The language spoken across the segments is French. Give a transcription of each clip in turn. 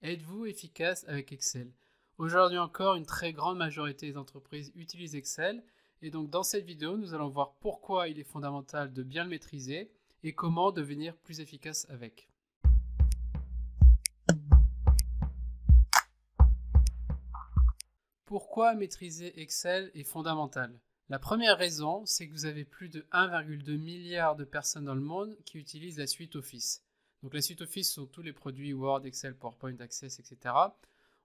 Êtes-vous efficace avec Excel? Aujourd'hui encore, une très grande majorité des entreprises utilisent Excel et donc dans cette vidéo, nous allons voir pourquoi il est fondamental de bien le maîtriser et comment devenir plus efficace avec. Pourquoi maîtriser Excel est fondamental? La première raison, c'est que vous avez plus de 1,2 milliard de personnes dans le monde qui utilisent la suite Office. Donc la suite Office sont tous les produits Word, Excel, PowerPoint, Access, etc.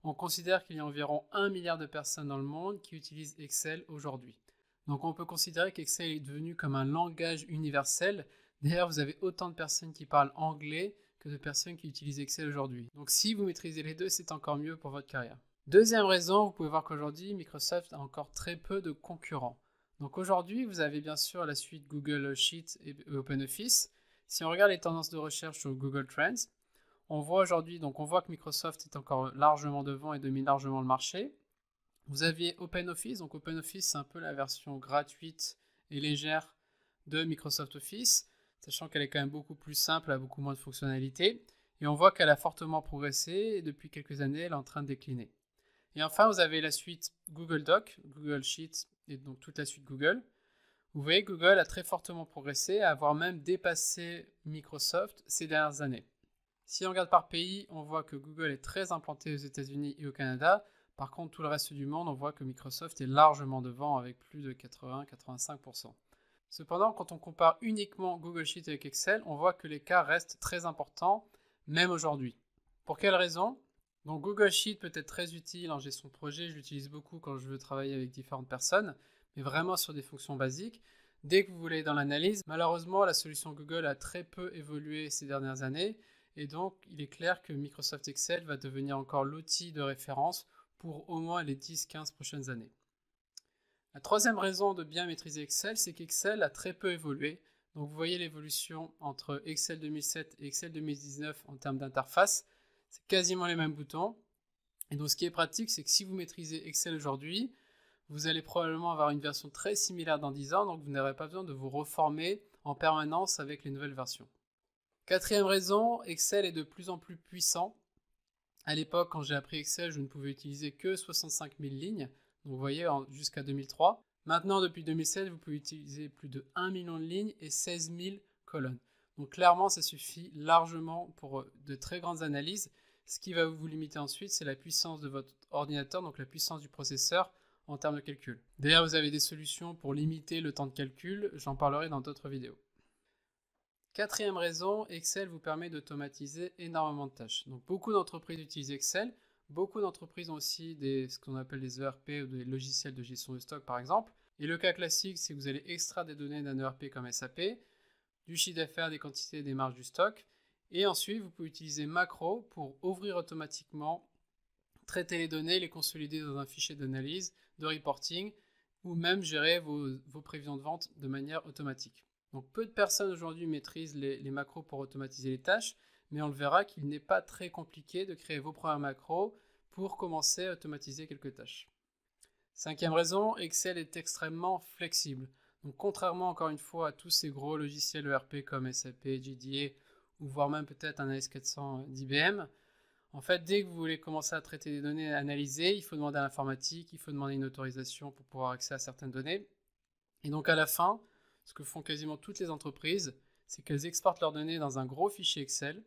On considère qu'il y a environ 1 milliard de personnes dans le monde qui utilisent Excel aujourd'hui. Donc on peut considérer qu'Excel est devenu comme un langage universel. D'ailleurs, vous avez autant de personnes qui parlent anglais que de personnes qui utilisent Excel aujourd'hui. Donc si vous maîtrisez les deux, c'est encore mieux pour votre carrière. Deuxième raison, vous pouvez voir qu'aujourd'hui, Microsoft a encore très peu de concurrents. Donc aujourd'hui, vous avez bien sûr la suite Google Sheets et OpenOffice. Si on regarde les tendances de recherche sur Google Trends, on voit aujourd'hui, donc on voit que Microsoft est encore largement devant et domine largement le marché. Vous aviez OpenOffice, donc OpenOffice c'est un peu la version gratuite et légère de Microsoft Office, sachant qu'elle est quand même beaucoup plus simple, elle a beaucoup moins de fonctionnalités. Et on voit qu'elle a fortement progressé et depuis quelques années, elle est en train de décliner. Et enfin, vous avez la suite Google Docs, Google Sheets et donc toute la suite Google. Vous voyez, Google a très fortement progressé, à avoir même dépassé Microsoft ces dernières années. Si on regarde par pays, on voit que Google est très implanté aux États-Unis et au Canada. Par contre, tout le reste du monde, on voit que Microsoft est largement devant avec plus de 80-85%. Cependant, quand on compare uniquement Google Sheets avec Excel, on voit que l'écart reste très important, même aujourd'hui. Pour quelle raison? Donc Google Sheet peut être très utile en gestion de projet, je l'utilise beaucoup quand je veux travailler avec différentes personnes, mais vraiment sur des fonctions basiques. Dès que vous voulez dans l'analyse, malheureusement la solution Google a très peu évolué ces dernières années, et donc il est clair que Microsoft Excel va devenir encore l'outil de référence pour au moins les 10-15 prochaines années. La troisième raison de bien maîtriser Excel, c'est qu'Excel a très peu évolué. Donc vous voyez l'évolution entre Excel 2007 et Excel 2019 en termes d'interface. C'est quasiment les mêmes boutons. Et donc ce qui est pratique, c'est que si vous maîtrisez Excel aujourd'hui, vous allez probablement avoir une version très similaire dans 10 ans, donc vous n'aurez pas besoin de vous reformer en permanence avec les nouvelles versions. Quatrième raison, Excel est de plus en plus puissant. À l'époque, quand j'ai appris Excel, je ne pouvais utiliser que 65 000 lignes, donc vous voyez, jusqu'à 2003. Maintenant, depuis 2007, vous pouvez utiliser plus de 1 million de lignes et 16 000 colonnes. Donc clairement, ça suffit largement pour de très grandes analyses. Ce qui va vous limiter ensuite, c'est la puissance de votre ordinateur, donc la puissance du processeur en termes de calcul. D'ailleurs, vous avez des solutions pour limiter le temps de calcul, j'en parlerai dans d'autres vidéos. Quatrième raison, Excel vous permet d'automatiser énormément de tâches. Donc beaucoup d'entreprises utilisent Excel, beaucoup d'entreprises ont aussi ce qu'on appelle des ERP ou des logiciels de gestion de stock par exemple. Et le cas classique, c'est que vous allez extraire des données d'un ERP comme SAP, du chiffre d'affaires, des quantités, des marges du stock. Et ensuite, vous pouvez utiliser Macro pour ouvrir automatiquement, traiter les données, les consolider dans un fichier d'analyse, de reporting, ou même gérer vos prévisions de vente de manière automatique. Donc peu de personnes aujourd'hui maîtrisent les macros pour automatiser les tâches, mais on le verra qu'il n'est pas très compliqué de créer vos premiers macros pour commencer à automatiser quelques tâches. Cinquième raison, Excel est extrêmement flexible. Donc contrairement encore une fois à tous ces gros logiciels ERP comme SAP, JDA ou voire même peut-être un AS400 d'IBM, en fait dès que vous voulez commencer à traiter des données analysées, il faut demander à l'informatique, il faut demander une autorisation pour pouvoir accéder à certaines données. Et donc à la fin, ce que font quasiment toutes les entreprises, c'est qu'elles exportent leurs données dans un gros fichier Excel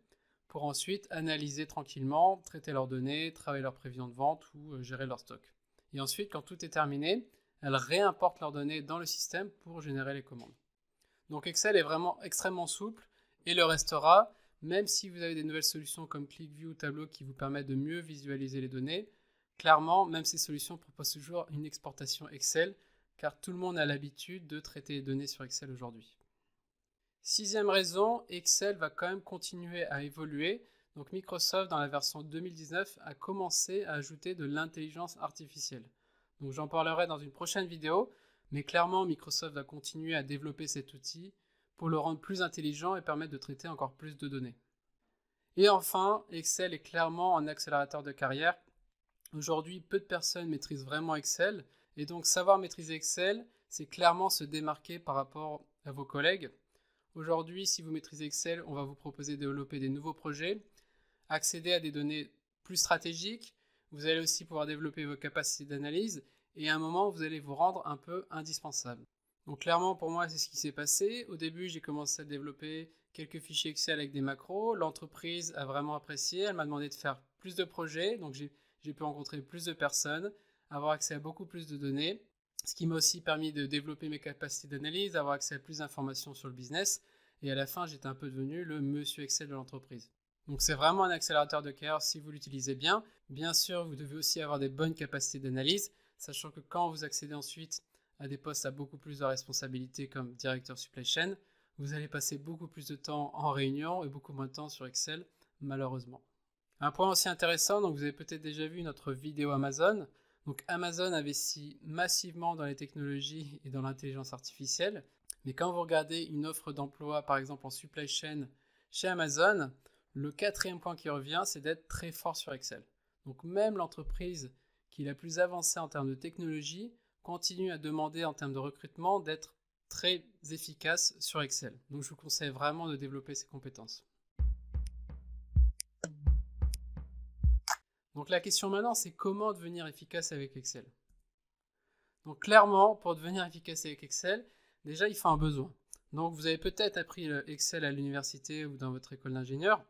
pour ensuite analyser tranquillement, traiter leurs données, travailler leurs prévisions de vente ou gérer leur stock. Et ensuite, quand tout est terminé, elles réimportent leurs données dans le système pour générer les commandes. Donc Excel est vraiment extrêmement souple et le restera, même si vous avez des nouvelles solutions comme ClickView ou Tableau qui vous permettent de mieux visualiser les données. Clairement, même ces solutions proposent toujours une exportation Excel, car tout le monde a l'habitude de traiter les données sur Excel aujourd'hui. Sixième raison, Excel va quand même continuer à évoluer. Donc Microsoft, dans la version 2019, a commencé à ajouter de l'intelligence artificielle. Donc j'en parlerai dans une prochaine vidéo, mais clairement Microsoft va continuer à développer cet outil pour le rendre plus intelligent et permettre de traiter encore plus de données. Et enfin, Excel est clairement un accélérateur de carrière. Aujourd'hui, peu de personnes maîtrisent vraiment Excel, et donc savoir maîtriser Excel, c'est clairement se démarquer par rapport à vos collègues. Aujourd'hui, si vous maîtrisez Excel, on va vous proposer de développer des nouveaux projets, accéder à des données plus stratégique, vous allez aussi pouvoir développer vos capacités d'analyse et à un moment, vous allez vous rendre un peu indispensable. Donc clairement, pour moi, c'est ce qui s'est passé. Au début, j'ai commencé à développer quelques fichiers Excel avec des macros. L'entreprise a vraiment apprécié. Elle m'a demandé de faire plus de projets. Donc j'ai pu rencontrer plus de personnes, avoir accès à beaucoup plus de données, ce qui m'a aussi permis de développer mes capacités d'analyse, avoir accès à plus d'informations sur le business. Et à la fin, j'étais un peu devenu le monsieur Excel de l'entreprise. Donc c'est vraiment un accélérateur de carrière si vous l'utilisez bien. Bien sûr, vous devez aussi avoir des bonnes capacités d'analyse, sachant que quand vous accédez ensuite à des postes à beaucoup plus de responsabilités comme directeur supply chain, vous allez passer beaucoup plus de temps en réunion et beaucoup moins de temps sur Excel, malheureusement. Un point aussi intéressant, donc vous avez peut-être déjà vu notre vidéo Amazon. Donc Amazon investit massivement dans les technologies et dans l'intelligence artificielle. Mais quand vous regardez une offre d'emploi, par exemple en supply chain chez Amazon, le quatrième point qui revient, c'est d'être très fort sur Excel. Donc même l'entreprise qui est la plus avancée en termes de technologie continue à demander en termes de recrutement d'être très efficace sur Excel. Donc je vous conseille vraiment de développer ces compétences. Donc la question maintenant, c'est comment devenir efficace avec Excel. Donc clairement, pour devenir efficace avec Excel, déjà il faut un besoin. Donc vous avez peut-être appris Excel à l'université ou dans votre école d'ingénieur.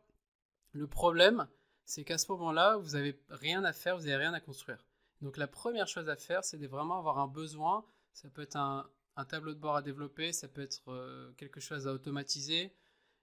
Le problème, c'est qu'à ce moment-là, vous n'avez rien à faire, vous n'avez rien à construire. Donc la première chose à faire, c'est de vraiment avoir un besoin. Ça peut être un tableau de bord à développer, ça peut être quelque chose à automatiser.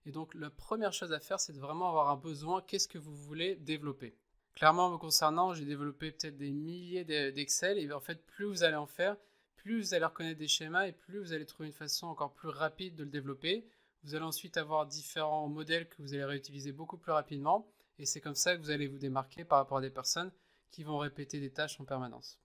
Et donc la première chose à faire, c'est de vraiment avoir un besoin. Qu'est-ce que vous voulez développer? Clairement, me concernant, j'ai développé peut-être des milliers d'Excel. Et en fait, plus vous allez en faire, plus vous allez reconnaître des schémas et plus vous allez trouver une façon encore plus rapide de le développer. Vous allez ensuite avoir différents modèles que vous allez réutiliser beaucoup plus rapidement. Et c'est comme ça que vous allez vous démarquer par rapport à des personnes qui vont répéter des tâches en permanence.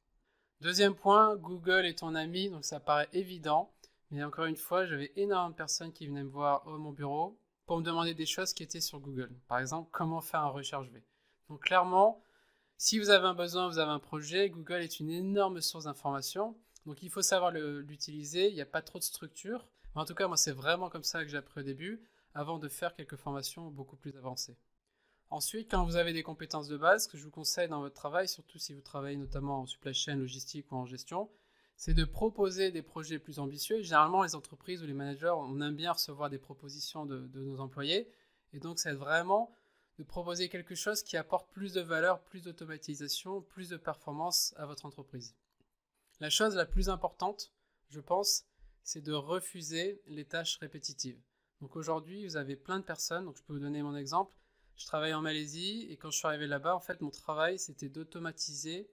Deuxième point, Google est ton ami, donc ça paraît évident. Mais encore une fois, j'avais énormément de personnes qui venaient me voir à mon bureau pour me demander des choses qui étaient sur Google. Par exemple, comment faire un recherche V. Donc clairement, si vous avez un besoin, vous avez un projet, Google est une énorme source d'informations. Donc il faut savoir l'utiliser, il n'y a pas trop de structure. En tout cas, moi, c'est vraiment comme ça que j'ai appris au début, avant de faire quelques formations beaucoup plus avancées. Ensuite, quand vous avez des compétences de base, ce que je vous conseille dans votre travail, surtout si vous travaillez notamment en supply chain, logistique ou en gestion, c'est de proposer des projets plus ambitieux. Généralement, les entreprises ou les managers, on aime bien recevoir des propositions de nos employés. Et donc, c'est vraiment de proposer quelque chose qui apporte plus de valeur, plus d'automatisation, plus de performance à votre entreprise. La chose la plus importante, je pense, c'est de refuser les tâches répétitives. Donc aujourd'hui, vous avez plein de personnes, donc je peux vous donner mon exemple. Je travaille en Malaisie et quand je suis arrivé là-bas, en fait, mon travail, c'était d'automatiser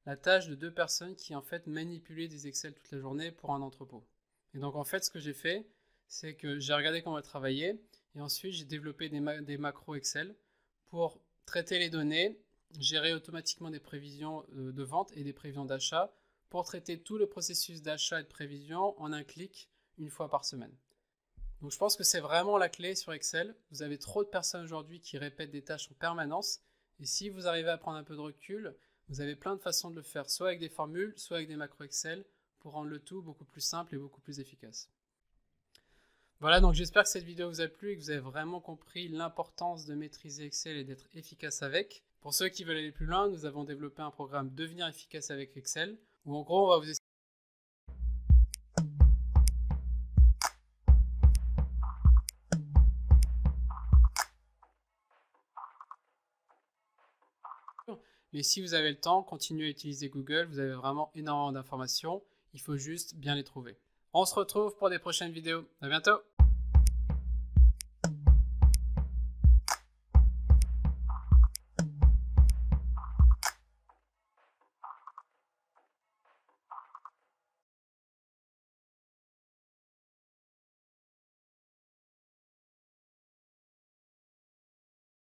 la tâche de 2 personnes qui, en fait, manipulaient des Excel toute la journée pour un entrepôt. Et donc, en fait, ce que j'ai fait, c'est que j'ai regardé comment elles travaillaient et ensuite, j'ai développé des macros Excel pour traiter les données, gérer automatiquement des prévisions de vente et des prévisions d'achat pour traiter tout le processus d'achat et de prévision en un clic une fois par semaine. Donc je pense que c'est vraiment la clé sur Excel. Vous avez trop de personnes aujourd'hui qui répètent des tâches en permanence. Et si vous arrivez à prendre un peu de recul, vous avez plein de façons de le faire, soit avec des formules, soit avec des macros Excel, pour rendre le tout beaucoup plus simple et beaucoup plus efficace. Voilà, donc j'espère que cette vidéo vous a plu et que vous avez vraiment compris l'importance de maîtriser Excel et d'être efficace avec. Pour ceux qui veulent aller plus loin, nous avons développé un programme Devenir efficace avec Excel, où en gros on va vous expliquer mais si vous avez le temps, continuez à utiliser Google, vous avez vraiment énormément d'informations, il faut juste bien les trouver. On se retrouve pour des prochaines vidéos, à bientôt!